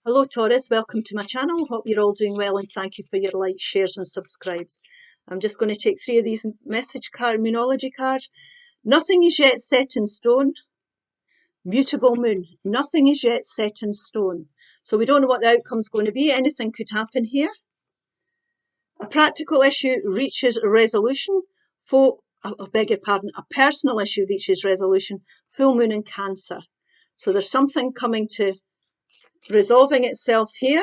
Hello Taurus, welcome to my channel. Hope you're all doing well and thank you for your likes, shares and subscribes. I'm just going to take 3 of these message card, Moonology cards. Nothing is yet set in stone. Mutable moon. Nothing is yet set in stone. So we don't know what the outcome's going to be. Anything could happen here. A practical issue reaches resolution. A personal issue reaches resolution. Full moon in Cancer. So there's something coming to resolving itself here.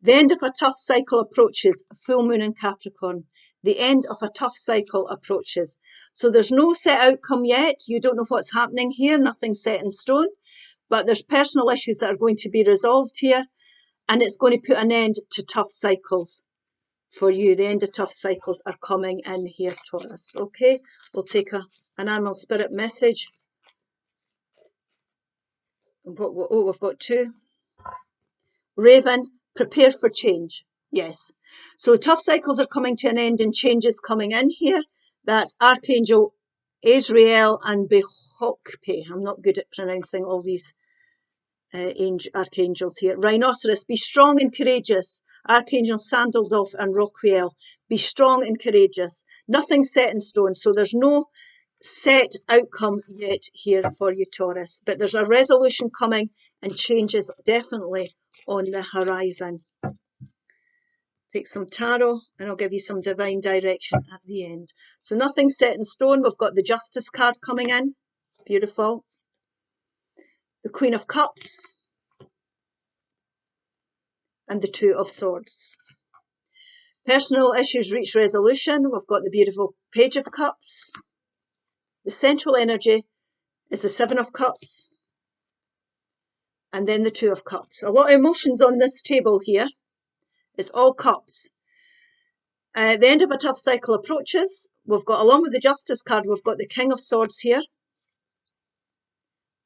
The end of a tough cycle approaches. Full moon in Capricorn. The end of a tough cycle approaches. So there's no set outcome yet. You don't know what's happening here. Nothing's set in stone. But there's personal issues that are going to be resolved here. And it's going to put an end to tough cycles for you. The end of tough cycles are coming in here, Taurus. Okay, we'll take an animal spirit message. Oh, we've got 2. Raven, prepare for change. Yes. So tough cycles are coming to an end and changes coming in here. That's Archangel Azrael and Behokpe. I'm not good at pronouncing all these archangels here. Rhinoceros, be strong and courageous. Archangel Sandaldolf and Rockwell, be strong and courageous. Nothing set in stone, so there's no set outcome yet here for you, Taurus. But there's a resolution coming and changes definitely on the horizon. Take some tarot and I'll give you some divine direction at the end. So nothing set in stone. We've got the Justice card coming in. Beautiful. The Queen of Cups. And the 2 of Swords. Personal issues reach resolution. We've got the beautiful Page of Cups. The central energy is the 7 of Cups. And then the 2 of Cups. A lot of emotions on this table here. It's all cups. The end of a tough cycle approaches. We've got, along with the Justice card, we've got the King of Swords here.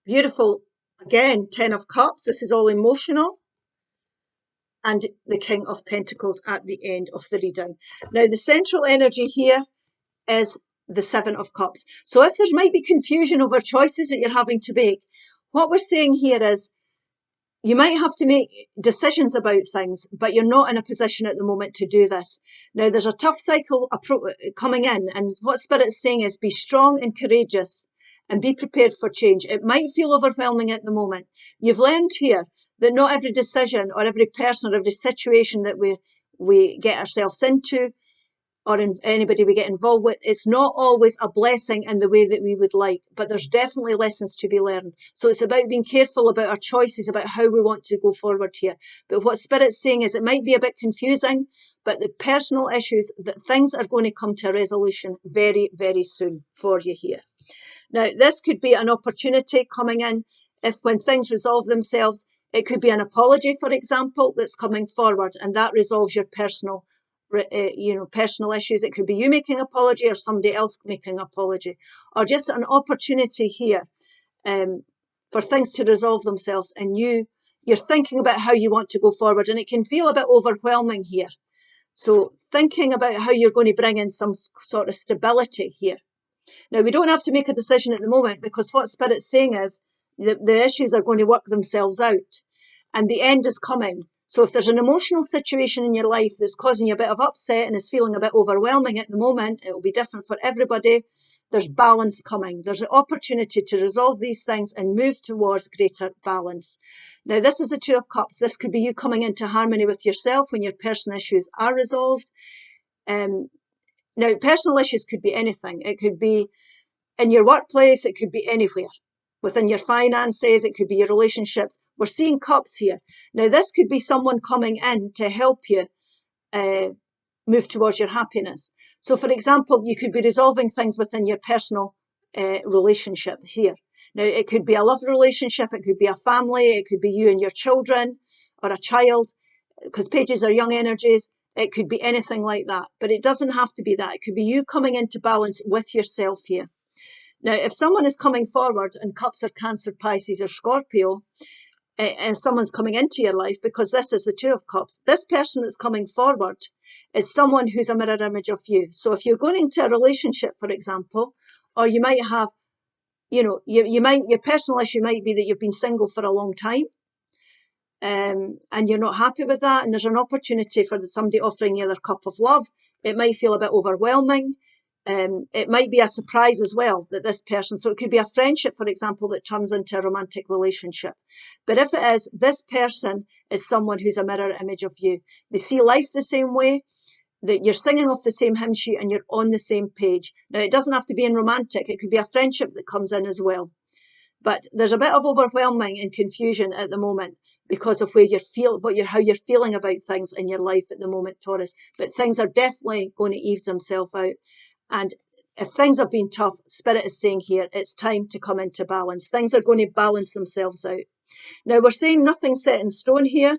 Beautiful, again, 10 of Cups. This is all emotional. And the King of Pentacles at the end of the reading. Now, the central energy here is the 7 of Cups. So if there might be confusion over choices that you're having to make, what we're saying here is you might have to make decisions about things, but you're not in a position at the moment to do this. Now, there's a tough cycle coming in, and what Spirit's saying is be strong and courageous and be prepared for change. It might feel overwhelming at the moment. You've learned here that not every decision or every person or every situation that we get ourselves into or anybody we get involved with, it's not always a blessing in the way that we would like, but there's definitely lessons to be learned. So it's about being careful about our choices, about how we want to go forward here. But what Spirit's saying is it might be a bit confusing, but the personal issues, that things are going to come to a resolution very, very soon for you here. Now, this could be an opportunity coming in if when things resolve themselves. It could be an apology, for example, that's coming forward, and that resolves your personal issues. It could be you making an apology or somebody else making an apology, or just an opportunity here for things to resolve themselves, and you're thinking about how you want to go forward, and it can feel a bit overwhelming here. So thinking about how you're going to bring in some sort of stability here. Now, we don't have to make a decision at the moment, because what Spirit's saying is the issues are going to work themselves out and the end is coming. So if there's an emotional situation in your life that's causing you a bit of upset and is feeling a bit overwhelming at the moment, it will be different for everybody. There's balance coming. There's an opportunity to resolve these things and move towards greater balance. Now, this is the 2 of Cups. This could be you coming into harmony with yourself when your personal issues are resolved. Now, personal issues could be anything. It could be in your workplace. It could be anywhere. Within your finances, it could be your relationships. We're seeing cups here. Now, this could be someone coming in to help you move towards your happiness. So, for example, you could be resolving things within your personal relationship here. Now, it could be a love relationship. It could be a family. It could be you and your children or a child, because pages are young energies. It could be anything like that, but it doesn't have to be that. It could be you coming into balance with yourself here. Now, if someone is coming forward, and cups are Cancer, Pisces or Scorpio, and someone's coming into your life, because this is the 2 of Cups, this person that's coming forward is someone who's a mirror image of you. So if you're going into a relationship, for example, or you might have you know, your personal issue might be that you've been single for a long time, and you're not happy with that, and there's an opportunity for somebody offering you their cup of love. It might feel a bit overwhelming. It might be a surprise as well that this person, so it could be a friendship, for example, that turns into a romantic relationship. But if it is, this person is someone who's a mirror image of you. They see life the same way, that you're singing off the same hymn sheet and you're on the same page. Now, it doesn't have to be in romantic. It could be a friendship that comes in as well. But there's a bit of overwhelming and confusion at the moment because of where how you're feeling about things in your life at the moment, Taurus. But things are definitely going to ease themselves out. And if things have been tough, Spirit is saying here, it's time to come into balance. Things are going to balance themselves out. Now, we're saying nothing set in stone here.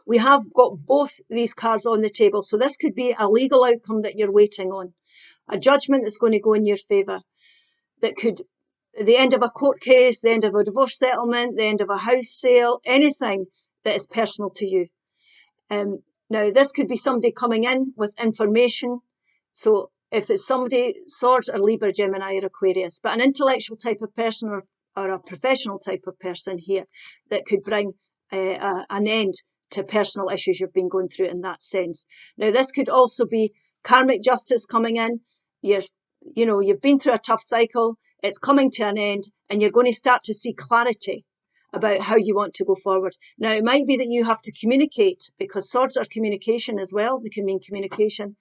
We have got both these cards on the table. So this could be a legal outcome that you're waiting on, a judgment that's going to go in your favour, that could, the end of a court case, the end of a divorce settlement, the end of a house sale, anything that is personal to you. Now, this could be somebody coming in with information. So if it's somebody, Swords or Libra, Gemini or Aquarius, but an intellectual type of person or a professional type of person here that could bring an end to personal issues you've been going through in that sense. Now, this could also be karmic justice coming in. You've been through a tough cycle. It's coming to an end, and you're going to start to see clarity about how you want to go forward. Now, it might be that you have to communicate, because swords are communication as well. They can mean communication.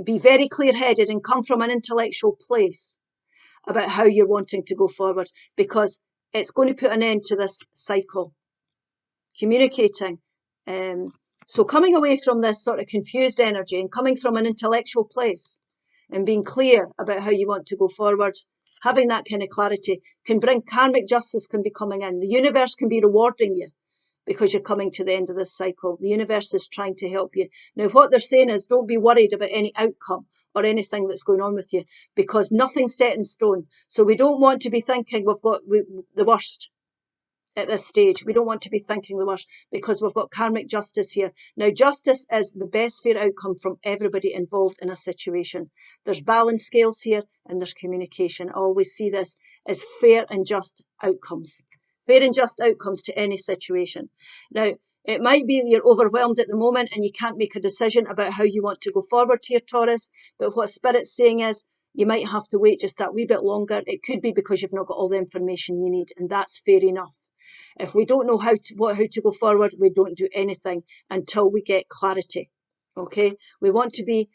Be very clear-headed and come from an intellectual place about how you're wanting to go forward, because it's going to put an end to this cycle. Communicating. So coming away from this sort of confused energy and coming from an intellectual place and being clear about how you want to go forward, having that kind of clarity can bring karmic justice, can be coming in. The universe can be rewarding you because you're coming to the end of this cycle. The universe is trying to help you. Now, what they're saying is don't be worried about any outcome or anything that's going on with you, because nothing's set in stone. So we don't want to be thinking we've got the worst at this stage. We don't want to be thinking the worst, because we've got karmic justice here. Now, justice is the best fair outcome from everybody involved in a situation. There's balance scales here and there's communication. I always see this as fair and just outcomes. Fair and just outcomes to any situation. Now, it might be that you're overwhelmed at the moment and you can't make a decision about how you want to go forward here, Taurus. But what Spirit's saying is you might have to wait just that wee bit longer. It could be because you've not got all the information you need, and that's fair enough. If we don't know how to go forward, we don't do anything until we get clarity. Okay, we want to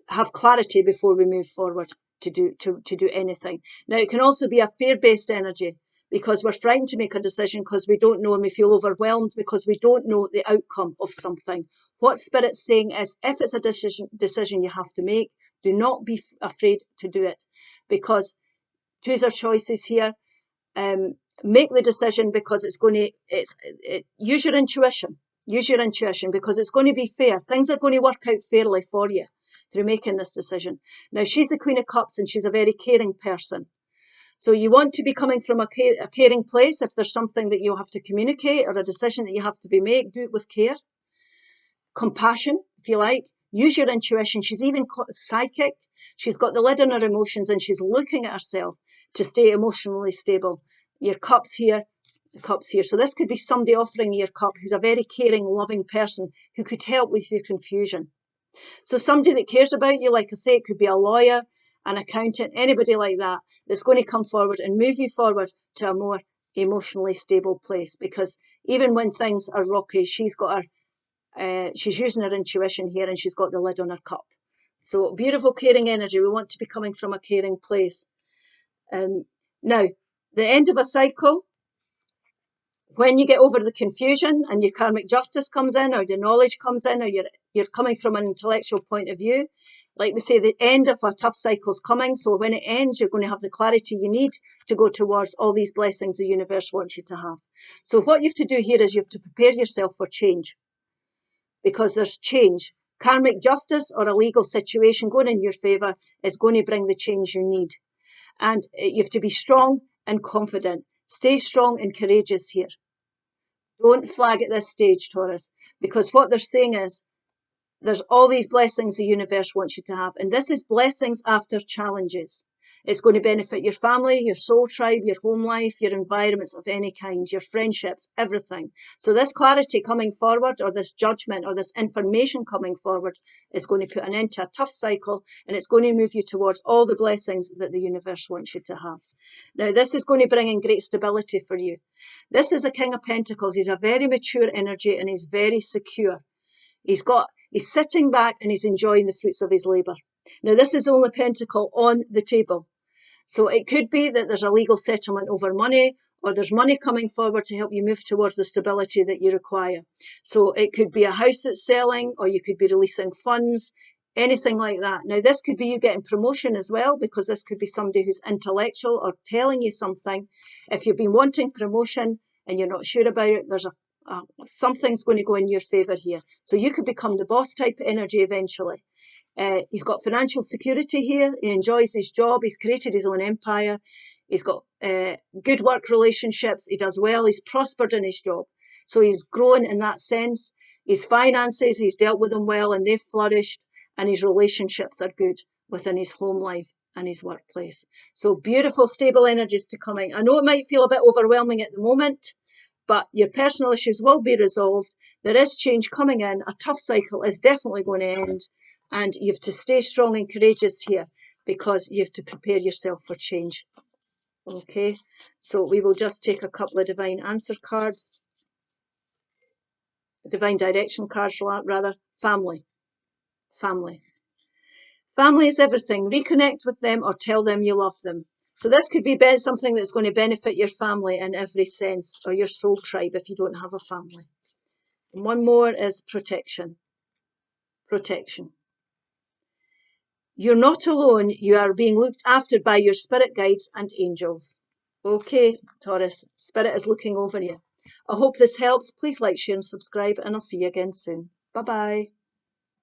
have clarity before we move forward to do anything. Now, it can also be a fear-based energy, because we're frightened to make a decision because we don't know, and we feel overwhelmed because we don't know the outcome of something. What Spirit's saying is, if it's a decision you have to make, do not be afraid to do it, because choose our choices here. Make the decision, because use your intuition. Use your intuition, because it's going to be fair. Things are going to work out fairly for you through making this decision. Now, she's the Queen of Cups and she's a very caring person. So you want to be coming from a caring place. If there's something that you have to communicate or a decision that you have to make, do it with care. Compassion, if you like. Use your intuition. She's even psychic. She's got the lid on her emotions and she's looking at herself to stay emotionally stable. Your cups here, the cups here. So this could be somebody offering you your cup who's a very caring, loving person who could help with your confusion. So somebody that cares about you, like I say, it could be a lawyer, an accountant, anybody like that, that's going to come forward and move you forward to a more emotionally stable place. Because even when things are rocky, she's using her intuition here, and she's got the lid on her cup. So beautiful, caring energy. We want to be coming from a caring place. Now, the end of a cycle, when you get over the confusion and your karmic justice comes in, or your knowledge comes in, or you're coming from an intellectual point of view, like we say, the end of a tough cycle is coming. So when it ends, you're going to have the clarity you need to go towards all these blessings the universe wants you to have. So what you have to do here is you have to prepare yourself for change, because there's change. Karmic justice or a legal situation going in your favour is going to bring the change you need. And you have to be strong and confident. Stay strong and courageous here. Don't flag at this stage, Taurus, because what they're saying is there's all these blessings the universe wants you to have. And this is blessings after challenges. It's going to benefit your family, your soul tribe, your home life, your environments of any kind, your friendships, everything. So this clarity coming forward, or this judgment, or this information coming forward, is going to put an end to a tough cycle, and it's going to move you towards all the blessings that the universe wants you to have. Now, this is going to bring in great stability for you. This is a King of Pentacles. He's a very mature energy, and he's very secure. He's sitting back and he's enjoying the fruits of his labour. Now, this is the only pentacle on the table. So it could be that there's a legal settlement over money, or there's money coming forward to help you move towards the stability that you require. So it could be a house that's selling, or you could be releasing funds, anything like that. Now, this could be you getting promotion as well, because this could be somebody who's intellectual or telling you something. If you've been wanting promotion and you're not sure about it, there's something's going to go in your favour here. So you could become the boss type energy eventually. He's got financial security here. He enjoys his job. He's created his own empire. He's got good work relationships. He does well. He's prospered in his job. So he's grown in that sense. His finances, he's dealt with them well and they've flourished. And his relationships are good within his home life and his workplace. So beautiful, stable energies to coming. I know it might feel a bit overwhelming at the moment, but your personal issues will be resolved. There is change coming in. A tough cycle is definitely going to end. And you have to stay strong and courageous here, because you have to prepare yourself for change. Okay, so we will just take a couple of divine answer cards. Divine direction cards, rather. Family. Family. Family is everything. Reconnect with them or tell them you love them. So this could be something that's going to benefit your family in every sense, or your soul tribe if you don't have a family. And one more is protection. Protection. You're not alone. You are being looked after by your spirit guides and angels. Okay, Taurus, Spirit is looking over you. I hope this helps. Please like, share and subscribe, and I'll see you again soon. Bye-bye.